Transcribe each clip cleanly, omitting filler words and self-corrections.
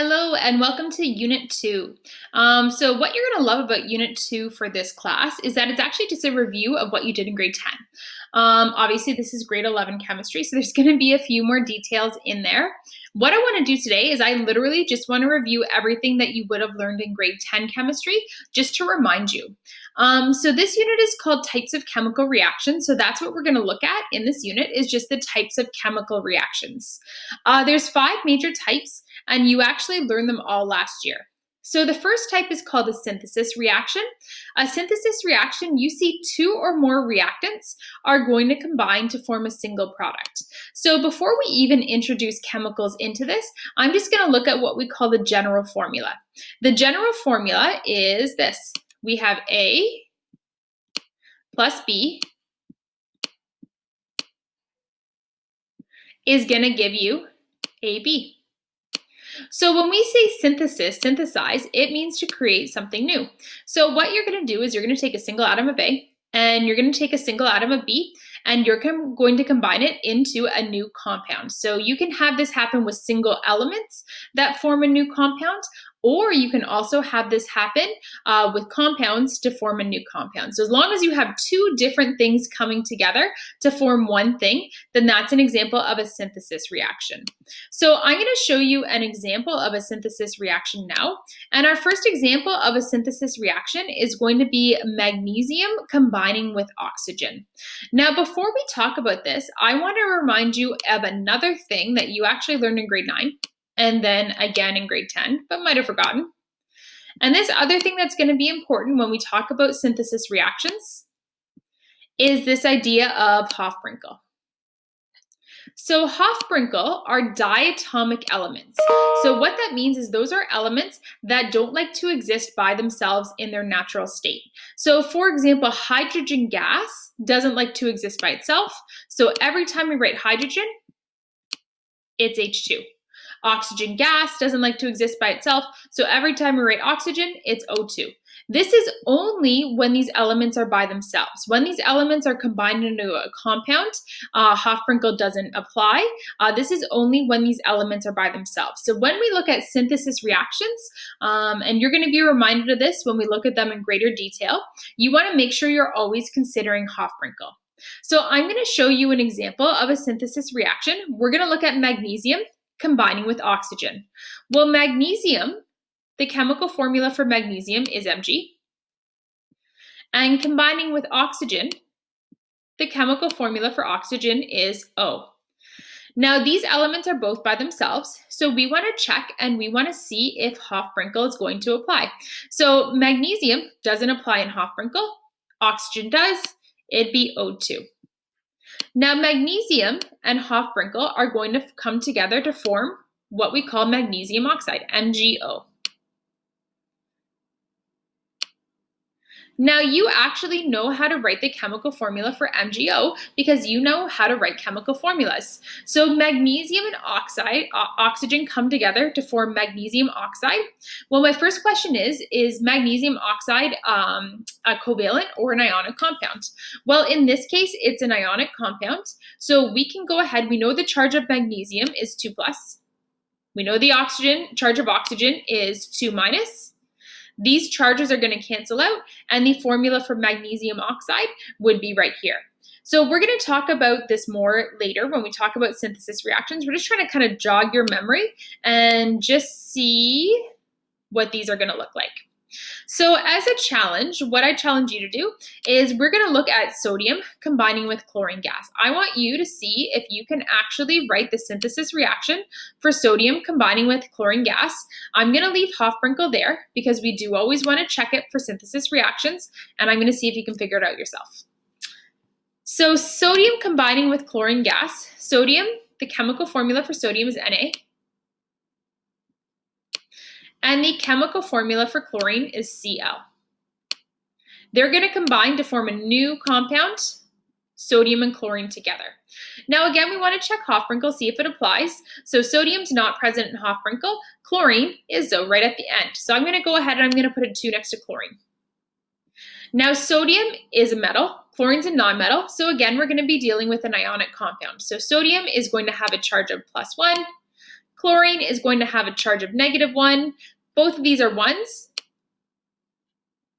Hello and welcome to Unit 2. So what you're going to love about Unit 2 for this class is that it's actually just a review of what you did in grade 10. Obviously, this is grade 11 chemistry, so there's going to be a few more details in there. What I want to do today is I literally just want to review everything that you would have learned in grade 10 chemistry, just to remind you. So this unit is called Types of Chemical Reactions. So that's what we're going to look at in this unit is just the types of chemical reactions. There's 5 major types, and you actually learned them all last year. So the first type is called a synthesis reaction. A synthesis reaction, you see 2 or more reactants are going to combine to form a single product. So before we even introduce chemicals into this, I'm just going to look at what we call the general formula. The general formula is this. We have A plus B is going to give you AB. So when we say synthesize, it means to create something new. So what you're going to do is you're going to take a single atom of A and you're going to take a single atom of B and you're going to combine it into a new compound. So you can have this happen with single elements that form a new compound, or you can also have this happen with compounds to form a new compound. So as long as you have 2 different things coming together to form one thing, then that's an example of a synthesis reaction. So I'm going to show you an example of a synthesis reaction now. And our first example of a synthesis reaction is going to be magnesium combining with oxygen. Now, before we talk about this, I want to remind you of another thing that you actually learned in grade 9. And then again in grade 10, but might have forgotten. And this other thing that's going to be important when we talk about synthesis reactions is this idea of Hofbrinkel. So Hofbrinkel are diatomic elements. So what that means is those are elements that don't like to exist by themselves in their natural state. So for example, hydrogen gas doesn't like to exist by itself. So every time we write hydrogen, it's H2. Oxygen gas doesn't like to exist by itself, so every time we write oxygen, it's O2. This is only when these elements are by themselves. When these elements are combined into a compound, Hofbrinkel doesn't apply. This is only when these elements are by themselves. So when we look at synthesis reactions, and you're going to be reminded of this when we look at them in greater detail, you want to make sure you're always considering Hofbrinkel. So I'm going to show you an example of a synthesis reaction. We're going to look at magnesium combining with oxygen. Well, magnesium, the chemical formula for magnesium is Mg. And combining with oxygen, the chemical formula for oxygen is O. Now, these elements are both by themselves, so we want to check and we want to see if Hofbrinkel is going to apply. So magnesium doesn't apply in Hofbrinkel. Oxygen does. It'd be O2. Now, magnesium and Hofbrinkel are going to come together to form what we call magnesium oxide, MgO. Now, you actually know how to write the chemical formula for MgO because you know how to write chemical formulas. So magnesium and oxygen come together to form magnesium oxide. Well, my first question is magnesium oxide a covalent or an ionic compound? Well, in this case, it's an ionic compound. So we can go ahead. We know the charge of magnesium is 2+. We know the charge of oxygen is 2-. These charges are going to cancel out, and the formula for magnesium oxide would be right here. So we're going to talk about this more later when we talk about synthesis reactions. We're just trying to kind of jog your memory and just see what these are going to look like. So as a challenge, what I challenge you to do is we're going to look at sodium combining with chlorine gas. I want you to see if you can actually write the synthesis reaction for sodium combining with chlorine gas. I'm going to leave Hofbrinkel there because we do always want to check it for synthesis reactions, and I'm going to see if you can figure it out yourself. So sodium combining with chlorine gas. Sodium, the chemical formula for sodium is Na. And the chemical formula for chlorine is Cl. They're going to combine to form a new compound, sodium and chlorine together. Now again, we want to check Hofbrinkel, see if it applies. So sodium's not present in Hofbrinkel. Chlorine is though right at the end. So I'm going to go ahead and I'm going to put a 2 next to chlorine. Now sodium is a metal, chlorine's a nonmetal. So again, we're going to be dealing with an ionic compound. So sodium is going to have a charge of +1. Chlorine is going to have a charge of -1. Both of these are 1s.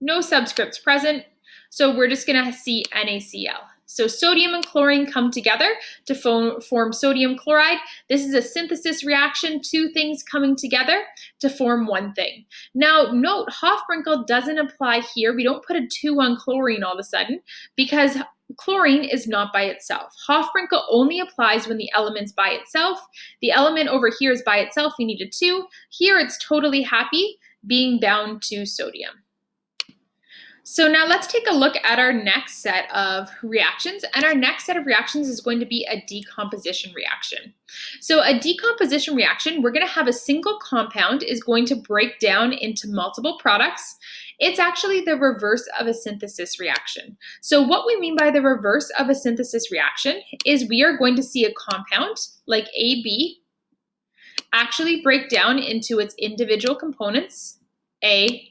No subscripts present, so we're just going to see NaCl. So sodium and chlorine come together to form sodium chloride. This is a synthesis reaction, two things coming together to form one thing. Now note, Hofbrinkel doesn't apply here. We don't put a 2 on chlorine all of a sudden because chlorine is not by itself. Hofbrinkel only applies when the element's by itself. The element over here is by itself. We need a 2. Here it's totally happy being bound to sodium. So now let's take a look at our next set of reactions. And our next set of reactions is going to be a decomposition reaction. So a decomposition reaction, we're going to have a single compound is going to break down into multiple products. It's actually the reverse of a synthesis reaction. So what we mean by the reverse of a synthesis reaction is we are going to see a compound like AB actually break down into its individual components, A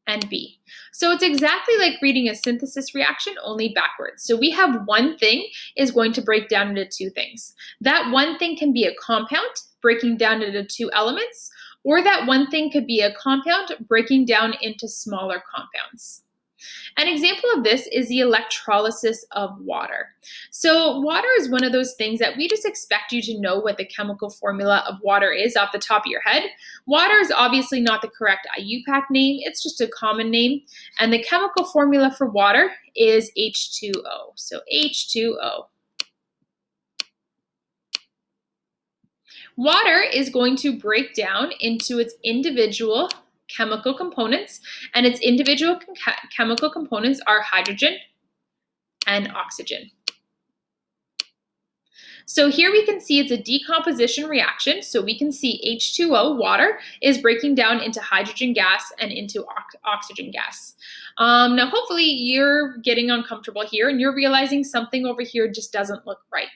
and B. So it's exactly like reading a synthesis reaction, only backwards. So we have one thing is going to break down into two things. That one thing can be a compound breaking down into 2 elements, or that one thing could be a compound breaking down into smaller compounds. An example of this is the electrolysis of water. So water is one of those things that we just expect you to know what the chemical formula of water is off the top of your head. Water is obviously not the correct IUPAC name, it's just a common name. And the chemical formula for water is H2O. So H2O. Water is going to break down into its individual chemical components, and its individual chemical components are hydrogen and oxygen. So here we can see it's a decomposition reaction. So we can see H2O, water, is breaking down into hydrogen gas and into oxygen gas. Now, hopefully you're getting uncomfortable here and you're realizing something over here just doesn't look right.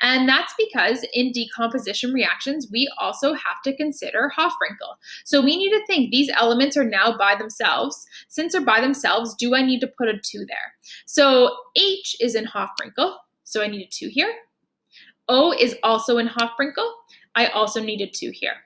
And that's because in decomposition reactions, we also have to consider Hofbrinkel. So we need to think these elements are now by themselves. Since they're by themselves, do I need to put a 2 there? So H is in Hofbrinkel, so I need a 2 here. O is also in Hofbrinkel. I also needed 2 here.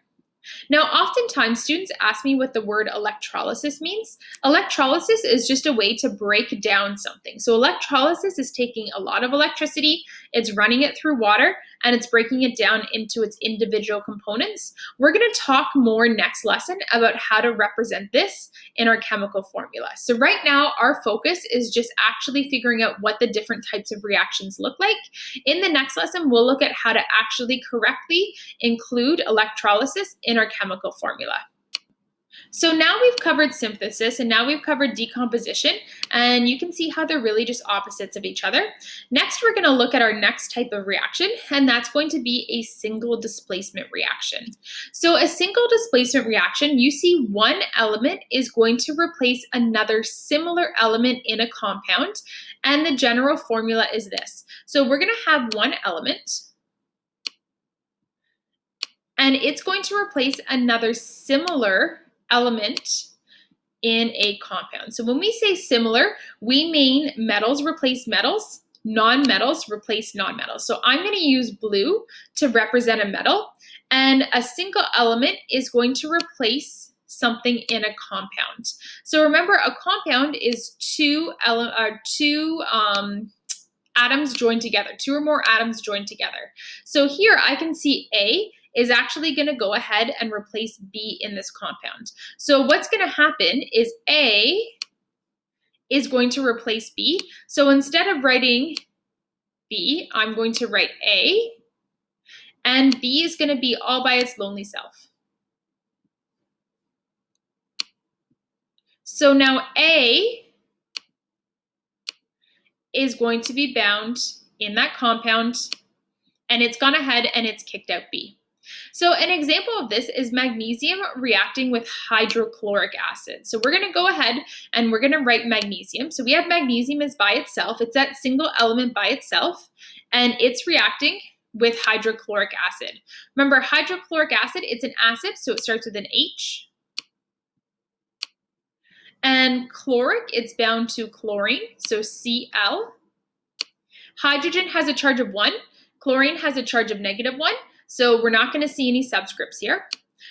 Now, oftentimes students ask me what the word electrolysis means. Electrolysis is just a way to break down something. So electrolysis is taking a lot of electricity, it's running it through water, and it's breaking it down into its individual components. We're going to talk more next lesson about how to represent this in our chemical formula. So right now, our focus is just actually figuring out what the different types of reactions look like. In the next lesson, we'll look at how to actually correctly include electrolysis in our chemical formula. So now we've covered synthesis and now we've covered decomposition, and you can see how they're really just opposites of each other. Next, we're going to look at our next type of reaction, and that's going to be a single displacement reaction. So a single displacement reaction, you see one element is going to replace another similar element in a compound, and the general formula is this. So we're going to have one element, and it's going to replace another similar element in a compound. So when we say similar, we mean metals replace metals, non-metals replace non-metals. So I'm going to use blue to represent a metal, and a single element is going to replace something in a compound. So remember, a compound is two atoms joined together, 2 or more atoms joined together. So here I can see A is actually going to go ahead and replace B in this compound. So what's going to happen is A is going to replace B. So instead of writing B, I'm going to write A, and B is going to be all by its lonely self. So now A is going to be bound in that compound, and it's gone ahead and it's kicked out B. So an example of this is magnesium reacting with hydrochloric acid. So we're going to go ahead and we're going to write magnesium. So we have magnesium is by itself. It's that single element by itself, and it's reacting with hydrochloric acid. Remember, hydrochloric acid, it's an acid, so it starts with an H. And chloric, it's bound to chlorine, so Cl. Hydrogen has a charge of 1. Chlorine has a charge of -1. So we're not going to see any subscripts here.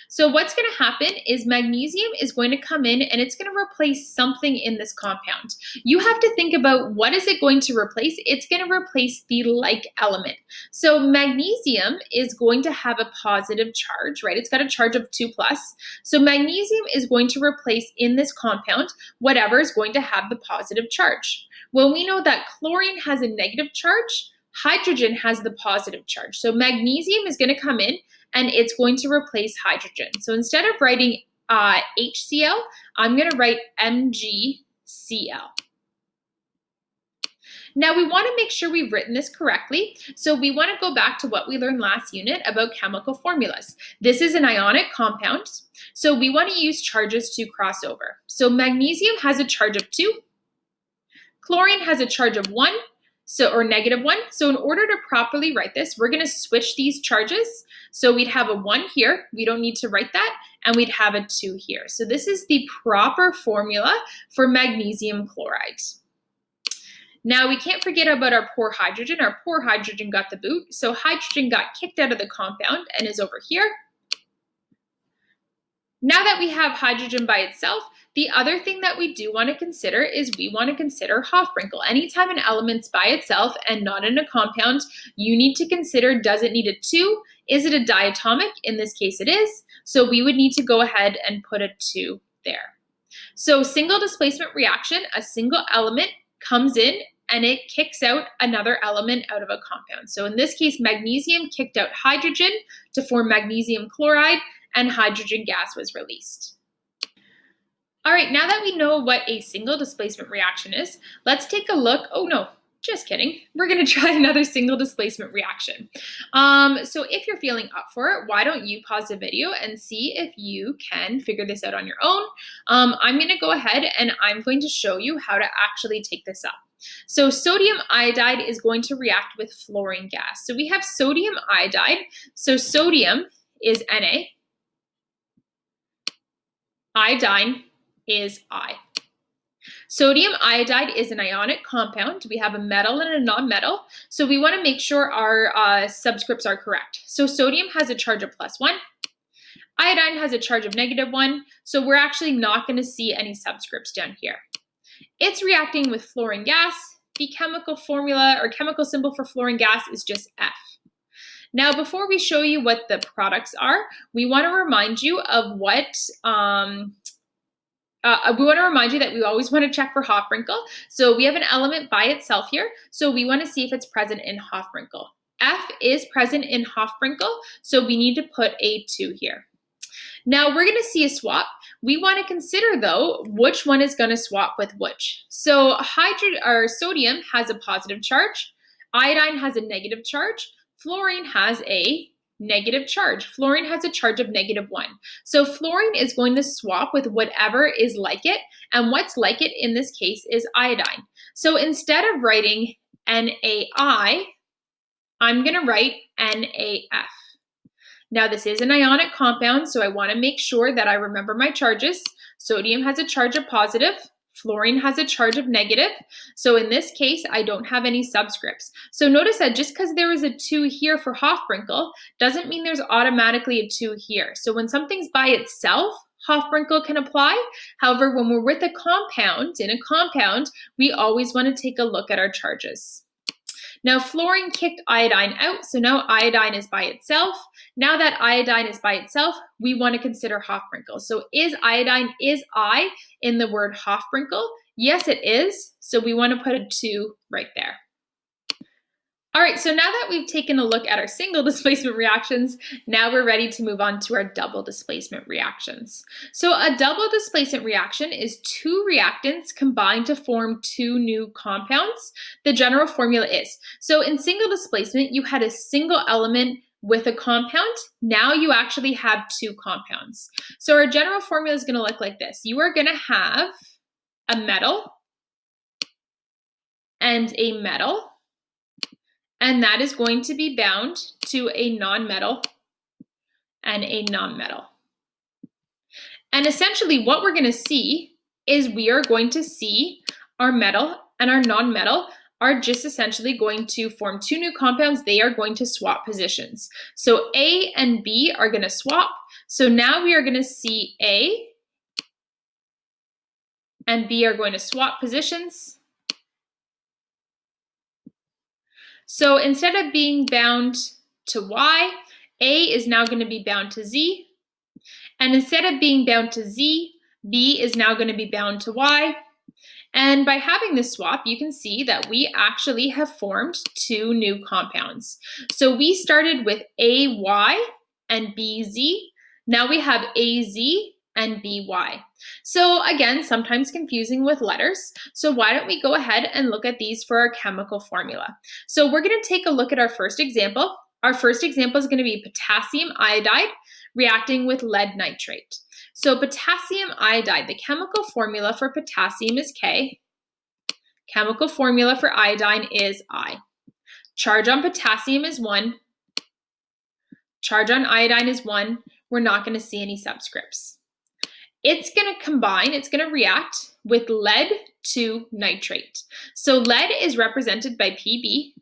So what's going to happen is magnesium is going to come in and it's going to replace something in this compound. You have to think about what is it going to replace? It's going to replace the like element. So magnesium is going to have a positive charge, right? It's got a charge of 2+. So magnesium is going to replace in this compound whatever is going to have the positive charge. Well, we know that chlorine has a negative charge, hydrogen has the positive charge. So magnesium is going to come in and it's going to replace hydrogen. So instead of writing HCl, I'm going to write MgCl. Now we want to make sure we've written this correctly, so we want to go back to what we learned last unit about chemical formulas. This is an ionic compound, so we want to use charges to cross over. So magnesium has a charge of 2, chlorine has a charge of 1, or -1. So in order to properly write this, we're going to switch these charges. So we'd have a 1 here, we don't need to write that, and we'd have a 2 here. So this is the proper formula for magnesium chloride. Now we can't forget about our poor hydrogen. Our poor hydrogen got the boot. So hydrogen got kicked out of the compound and is over here. Now that we have hydrogen by itself, the other thing that we do want to consider is we want to consider Hofbrinkel. Anytime an element's by itself and not in a compound, you need to consider, does it need a 2? Is it a diatomic? In this case it is. So we would need to go ahead and put a 2 there. So single displacement reaction, a single element comes in and it kicks out another element out of a compound. So in this case, magnesium kicked out hydrogen to form magnesium chloride, and hydrogen gas was released. All right, now that we know what a single displacement reaction is, let's take a look. Oh no, just kidding. We're going to try another single displacement reaction. So if you're feeling up for it, why don't you pause the video and see if you can figure this out on your own. I'm going to go ahead and I'm going to show you how to actually take this up. So sodium iodide is going to react with fluorine gas. So we have sodium iodide. So sodium is Na. Iodine is I. Sodium iodide is an ionic compound. We have a metal and a non-metal. So we want to make sure our subscripts are correct. So sodium has a charge of +1. Iodine has a charge of -1. So we're actually not going to see any subscripts down here. It's reacting with fluorine gas. The chemical formula or chemical symbol for fluorine gas is just F. Now, before we show you what the products are, we want to remind you of what that we always want to check for Hofbrinkel. So we have an element by itself here. So we want to see if it's present in Hofbrinkel. F is present in Hofbrinkel, so we need to put a 2 here. Now we're going to see a swap. We want to consider though which one is going to swap with which. So sodium has a positive charge, iodine has a negative charge, fluorine has a negative charge. Fluorine has a charge of -1. So fluorine is going to swap with whatever is like it, and what's like it in this case is iodine. So instead of writing NaI, I'm going to write NaF. Now this is an ionic compound, so I want to make sure that I remember my charges. Sodium has a charge of positive, fluorine has a charge of negative. So in this case, I don't have any subscripts. So notice that just because there is a 2 here for Hofbrinkel doesn't mean there's automatically a 2 here. So when something's by itself, Hofbrinkel can apply. However, when we're with a compound, in a compound, we always want to take a look at our charges. Now fluorine kicked iodine out, so now iodine is by itself. Now that iodine is by itself, we want to consider Hofbrinkel. So is iodine, is I in the word Hofbrinkel? Yes, it is. So we want to put a 2 right there. All right, so now that we've taken a look at our single displacement reactions, now we're ready to move on to our double displacement reactions. So a double displacement reaction is 2 reactants combined to form 2 new compounds. The general formula is, so in single displacement, you had a single element with a compound. Now you actually have 2 compounds. So our general formula is going to look like this. You are going to have a metal and a metal, and that is going to be bound to a non-metal and a non-metal. And essentially what we're going to see is we are going to see our metal and our non-metal are just essentially going to form two new compounds. They are going to swap positions. So A and B are going to swap. So now we are going to see A and B are going to swap positions. So instead of being bound to Y, A is now going to be bound to Z. And instead of being bound to Z, B is now going to be bound to Y. And by having this swap, you can see that we actually have formed two new compounds. So we started with AY and BZ. Now we have AZ and BY. So again, sometimes confusing with letters. So why don't we go ahead and look at these for our chemical formula. So we're going to take a look at our first example. Our first example is going to be potassium iodide reacting with lead nitrate. So potassium iodide, the chemical formula for potassium is K. Chemical formula for iodine is I. Charge on potassium is 1. Charge on iodine is 1. We're not going to see any subscripts. It's going to combine, it's going to react with lead to nitrate. So lead is represented by Pb.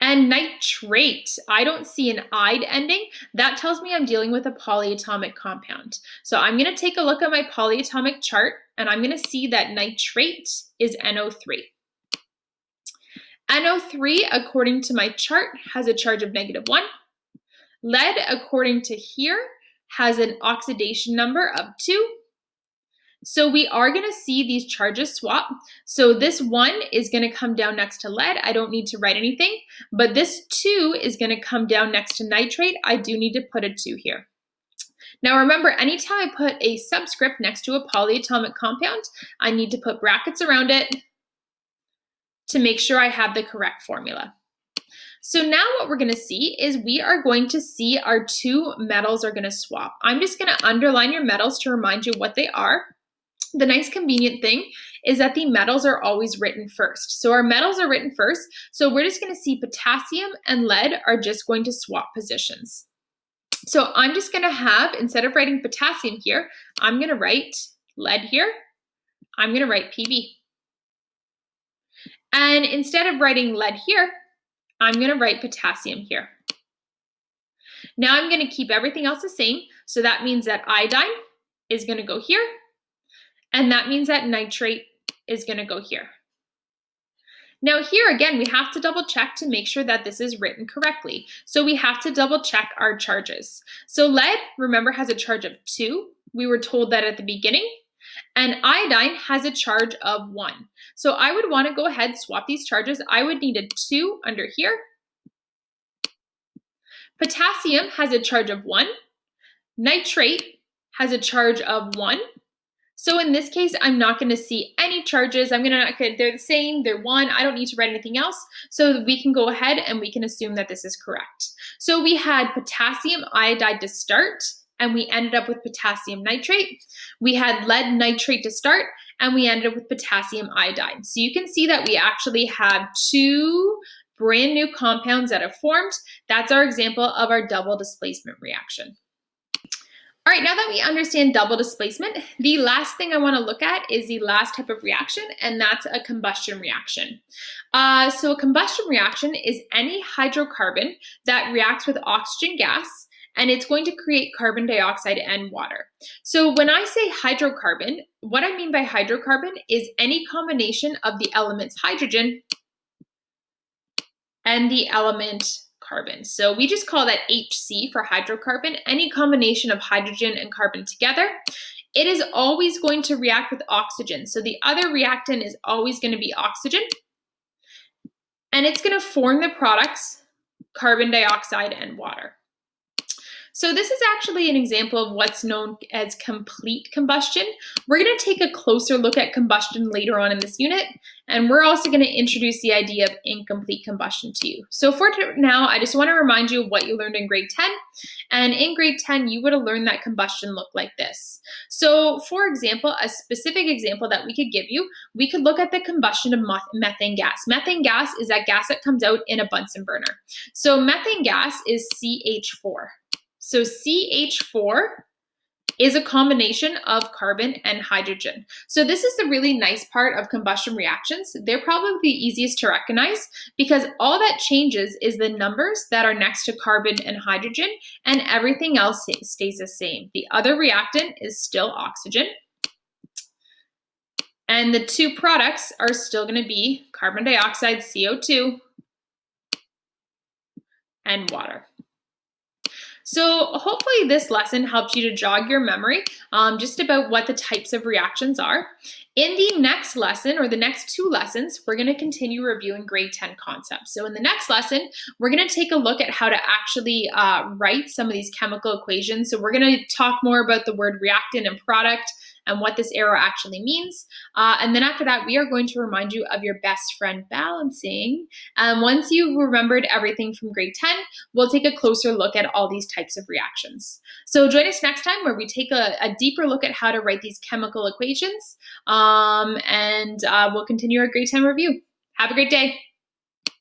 And nitrate, I don't see an "ide" ending. That tells me I'm dealing with a polyatomic compound. So I'm going to take a look at my polyatomic chart, and I'm going to see that nitrate is NO3. NO3, according to my chart, has a charge of -1. Lead, according to here, has an oxidation number of 2. So we are going to see these charges swap. So this 1 is going to come down next to lead. I don't need to write anything. But this 2 is going to come down next to nitrate. I do need to put a 2 here. Now remember, anytime I put a subscript next to a polyatomic compound, I need to put brackets around it to make sure I have the correct formula. So now what we're going to see is we are going to see our two metals are going to swap. I'm just going to underline your metals to remind you what they are. The nice convenient thing is that the metals are always written first. So our metals are written first. So we're just going to see potassium and lead are just going to swap positions. So I'm just going to have, instead of writing potassium here, I'm going to write lead here. I'm going to write Pb. And instead of writing lead here, I'm going to write potassium here. Now I'm going to keep everything else the same. So that means that iodine is going to go here. And that means that nitrate is going to go here. Now here again, we have to double check to make sure that this is written correctly. So we have to double check our charges. So lead, remember, has a charge of 2. We were told that at the beginning. And iodine has a charge of 1. So I would want to go ahead and swap these charges. I would need a 2 under here. Potassium has a charge of 1. Nitrate has a charge of 1. So in this case, I'm not going to see any charges. They're the same, they're 1. I don't need to write anything else. So we can go ahead and we can assume that this is correct. So we had potassium iodide to start, and we ended up with potassium nitrate. We had lead nitrate to start, and we ended up with potassium iodide. So you can see that we actually have two brand new compounds that have formed. That's our example of our double displacement reaction. All right, now that we understand double displacement, the last thing I want to look at is the last type of reaction, and that's a combustion reaction. So a combustion reaction is any hydrocarbon that reacts with oxygen gas, and it's going to create carbon dioxide and water. So when I say hydrocarbon, what I mean by hydrocarbon is any combination of the elements hydrogen and the element carbon. So we just call that HC for hydrocarbon, any combination of hydrogen and carbon together. It is always going to react with oxygen. So the other reactant is always going to be oxygen. And it's going to form the products carbon dioxide and water. So this is actually an example of what's known as complete combustion. We're going to take a closer look at combustion later on in this unit, and we're also going to introduce the idea of incomplete combustion to you. So for now, I just want to remind you of what you learned in grade 10. And in grade 10, you would have learned that combustion looked like this. So for example, a specific example that we could give you, we could look at the combustion of methane gas. Methane gas is that gas that comes out in a Bunsen burner. So methane gas is CH4. So CH4 is a combination of carbon and hydrogen. So this is the really nice part of combustion reactions. They're probably the easiest to recognize because all that changes is the numbers that are next to carbon and hydrogen, and everything else stays the same. The other reactant is still oxygen, and the two products are still going to be carbon dioxide, CO2, and water. So hopefully this lesson helped you to jog your memory just about what the types of reactions are. In the next lesson, or the next two lessons, we're going to continue reviewing grade 10 concepts. So in the next lesson, we're going to take a look at how to actually write some of these chemical equations. So we're going to talk more about the word reactant and product and what this arrow actually means. And then after that, we are going to remind you of your best friend balancing. Once you've remembered everything from grade 10, we'll take a closer look at all these types of reactions. So join us next time where we take a deeper look at how to write these chemical equations, and we'll continue our grade 10 review. Have a great day.